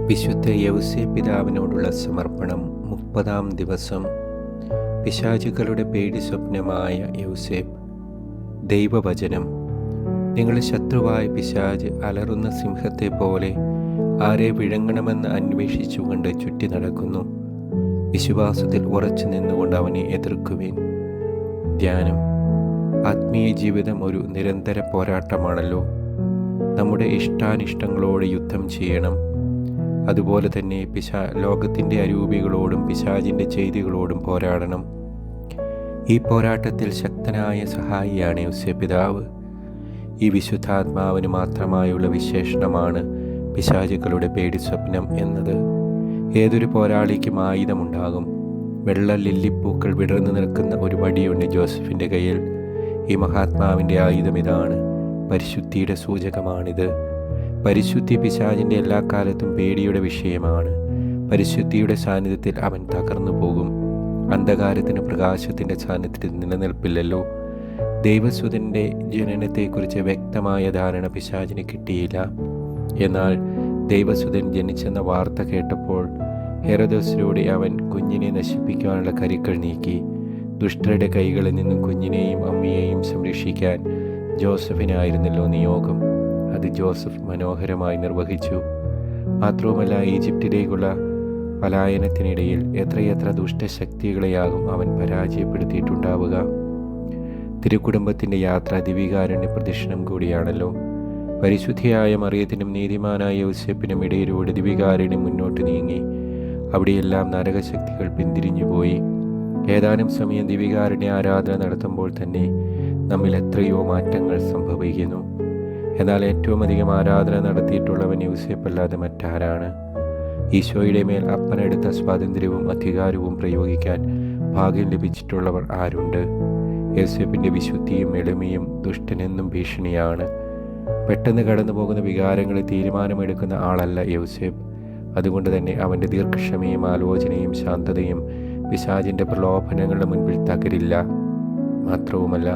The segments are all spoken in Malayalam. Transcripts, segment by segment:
വിശുദ്ധ യൗസേപ്പ് പിതാവിനോടുള്ള സമർപ്പണം 30-ാം ദിവസം. പിശാചുക്കളുടെ പേടി സ്വപ്നമായ യൗസേപ്പ്. ദൈവവചനം. നിങ്ങളുടെ ശത്രുവായ പിശാച് അലറുന്ന സിംഹത്തെ പോലെ ആരെ വിഴുങ്ങണമെന്ന് അന്വേഷിച്ചുകൊണ്ട് ചുറ്റി നടക്കുന്നു. വിശ്വാസത്തിൽ ഉറച്ചു നിന്നുകൊണ്ട് അവനെ എതിർക്കുവിൻ. ധ്യാനം. ആത്മീയ ജീവിതം ഒരു നിരന്തര പോരാട്ടമാണല്ലോ. നമ്മുടെ ഇഷ്ടാനിഷ്ടങ്ങളോട് യുദ്ധം ചെയ്യണം. അതുപോലെ തന്നെ ലോകത്തിൻ്റെ അരൂപികളോടും പിശാചിൻ്റെ ചെയ്തികളോടും പോരാടണം. ഈ പോരാട്ടത്തിൽ ശക്തനായ സഹായിയാണ് യൗസേപ്പ് പിതാവ്. ഈ വിശുദ്ധാത്മാവിന് മാത്രമായുള്ള വിശേഷണമാണ് പിശാചുക്കളുടെ പേടി സ്വപ്നം എന്നത്. ഏതൊരു പോരാളിക്കും ആയുധമുണ്ടാകും. വെള്ള ലില്ലിപ്പൂക്കൾ വിടർന്നു നിൽക്കുന്ന ഒരു വടിയുണ്ട് ജോസഫിൻ്റെ കയ്യിൽ. ഈ മഹാത്മാവിൻ്റെ ആയുധം ഇതാണ്. പരിശുദ്ധിയുടെ സൂചകമാണിത്. പരിശുദ്ധി പിശാചിൻ്റെ എല്ലാ കാലത്തും പേടിയുടെ വിഷയമാണ്. പരിശുദ്ധിയുടെ സാന്നിധ്യത്തിൽ അവൻ തകർന്നു പോകും. അന്ധകാരത്തിന് പ്രകാശത്തിൻ്റെ സാന്നിധ്യത്തിൽ നിലനിൽപ്പില്ലല്ലോ. ദൈവസുതൻ്റെ ജനനത്തെക്കുറിച്ച് വ്യക്തമായ ധാരണ പിശാചിന് കിട്ടിയില്ല. എന്നാൽ ദൈവസുതൻ ജനിച്ചെന്ന വാർത്ത കേട്ടപ്പോൾ ഹെരോദോസിലൂടെ അവൻ കുഞ്ഞിനെ നശിപ്പിക്കാനുള്ള കരുക്കൾ നീക്കി. ദുഷ്ടരുടെ കൈകളിൽ നിന്നും കുഞ്ഞിനെയും അമ്മയെയും സംരക്ഷിക്കാൻ ജോസഫിനായിരുന്നല്ലോ നിയോഗം. അത് ജോസഫ് മനോഹരമായി നിർവഹിച്ചു. മാത്രവുമല്ല, ഈജിപ്തിലേക്കുള്ള പലായനത്തിനിടയിൽ എത്രയെത്ര ദുഷ്ടശക്തികളെയാകും അവൻ പരാജയപ്പെടുത്തിയിട്ടുണ്ടാവുക. തിരുക്കുടുംബത്തിൻ്റെ യാത്ര ദിവികാരുണ്യ പ്രദക്ഷിണം കൂടിയാണല്ലോ. പരിശുദ്ധിയായ മറിയത്തിനും നീതിമാനായ യൗസേപ്പിനും ഇടയിലൂടെ ദിവികാരുണ്യം മുന്നോട്ട് നീങ്ങി. അവിടെയെല്ലാം നരകശക്തികൾ പിന്തിരിഞ്ഞുപോയി. ഏതാനും സമയം ദിവികാരുണ്യ ആരാധന നടത്തുമ്പോൾ തന്നെ നമ്മിൽ എത്രയോ മാറ്റങ്ങൾ സംഭവിക്കുന്നു. എന്നാൽ ഏറ്റവും അധികം ആരാധന നടത്തിയിട്ടുള്ളവൻ യൗസേപ്പല്ലാതെ മറ്റാരാണ്? ഈശോയുടെ മേൽ അപ്പനെടുത്ത സ്വാതന്ത്ര്യവും അധികാരവും പ്രയോഗിക്കാൻ ഭാഗ്യം ലഭിച്ചിട്ടുള്ളവർ ആരുണ്ട്? യൗസേപ്പിൻ്റെ വിശുദ്ധിയും എളിമയും ദുഷ്ടനെന്നും ഭീഷണിയാണ്. പെട്ടെന്ന് കടന്നു പോകുന്ന വികാരങ്ങളിൽ തീരുമാനമെടുക്കുന്ന ആളല്ല യൗസേപ്പ്. അതുകൊണ്ട് തന്നെ അവൻ്റെ ദീർഘക്ഷമയും ആലോചനയും ശാന്തതയും പിശാചിൻ്റെ പ്രലോഭനങ്ങളുടെ മുൻപിൽ തകരില്ല. മാത്രവുമല്ല,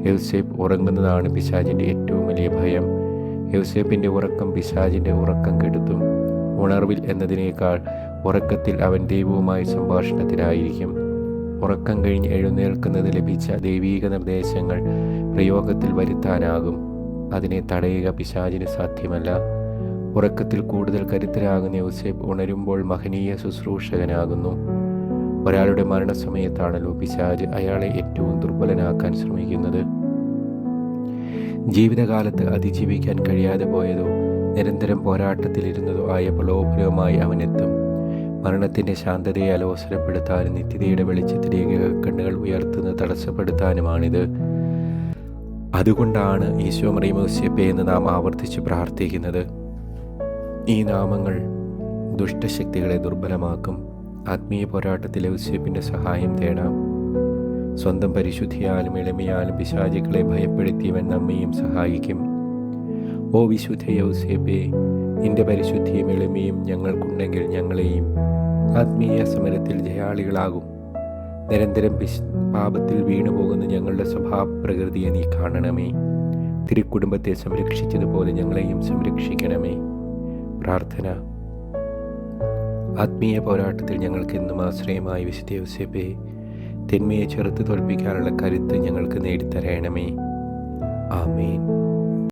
യൗസേപ്പ് ഉറങ്ങുന്നതാണ് പിശാചിൻ്റെ ഏറ്റവും വലിയ ഭയം. യൗസേപ്പിൻ്റെ ഉറക്കം പിശാചിൻ്റെ ഉറക്കം കെടുത്തും. ഉണർവിൽ എന്നതിനേക്കാൾ ഉറക്കത്തിൽ അവൻ ദൈവവുമായി സംഭാഷണത്തിലായിരിക്കും. ഉറക്കം കഴിഞ്ഞ് എഴുന്നേൽക്കുന്നത് ലഭിച്ച ദൈവീക നിർദ്ദേശങ്ങൾ പ്രയോഗത്തിൽ വരുത്താനാകും. അതിനെ തടയുക പിശാചിന് സാധ്യമല്ല. ഉറക്കത്തിൽ കൂടുതൽ കരുത്തരാകുന്ന യൗസേപ്പ് ഉണരുമ്പോൾ മഹനീയ ശുശ്രൂഷകനാകുന്നു. ഒരാളുടെ മരണസമയത്താണല്ലോ പിശാച് അയാളെ ഏറ്റവും ദുർബലനാക്കാൻ ശ്രമിക്കുന്നത്. ജീവിതകാലത്ത് അതിജീവിക്കാൻ കഴിയാതെ പോയതോ നിരന്തരം പോരാട്ടത്തിലിരുന്നതോ ആയ പ്രലോഭനവുമായി അവനെത്തും. മരണത്തിൻ്റെ ശാന്തതയെ അലോസരപ്പെടുത്താനും നിത്യതയുടെ വെളിച്ചത്തിലേക്ക് കണ്ണുകൾ ഉയർത്തുന്നത് തടസ്സപ്പെടുത്താനുമാണിത്. അതുകൊണ്ടാണ് ഈശോ മറിയം യൗസേപ്പേ എന്ന് നാം ആവർത്തിച്ച് പ്രാർത്ഥിക്കുന്നത്. ഈ നാമങ്ങൾ ദുഷ്ടശക്തികളെ ദുർബലമാക്കും. ആത്മീയ പോരാട്ടത്തിൽ യൗസേപ്പിൻ്റെ സഹായം തേടാം. സ്വന്തം പരിശുദ്ധിയാലും എളിമയാലും പിശാചുക്കളെ ഭയപ്പെടുത്തിയവൻ നമ്മയും സഹായിക്കും. ഓ വിശുദ്ധ യൗസേപ്പേ, നിന്റെ പരിശുദ്ധിയും എളിമയും ഞങ്ങൾക്കുണ്ടെങ്കിൽ ഞങ്ങളെയും ആത്മീയ സമരത്തിൽ ജയാളികളാകും. നിരന്തരം പാപത്തിൽ വീണുപോകുന്ന ഞങ്ങളുടെ സ്വഭാവപ്രകൃതിയെ നീ കാണണമേ. തിരുക്കുടുംബത്തെ സംരക്ഷിച്ചതുപോലെ ഞങ്ങളെയും സംരക്ഷിക്കണമേ. പ്രാർത്ഥന. ആത്മീയ പോരാട്ടത്തിൽ ഞങ്ങൾക്ക് എന്നും ആശ്രയമായി വിശുദ്ധ യൗസേപ്പേ, തിന്മയെ ചെറുത്ത് തോൽപ്പിക്കാനുള്ള കരുത്ത് ഞങ്ങൾക്ക് നേടിത്തരണമേ. ആമേൻ.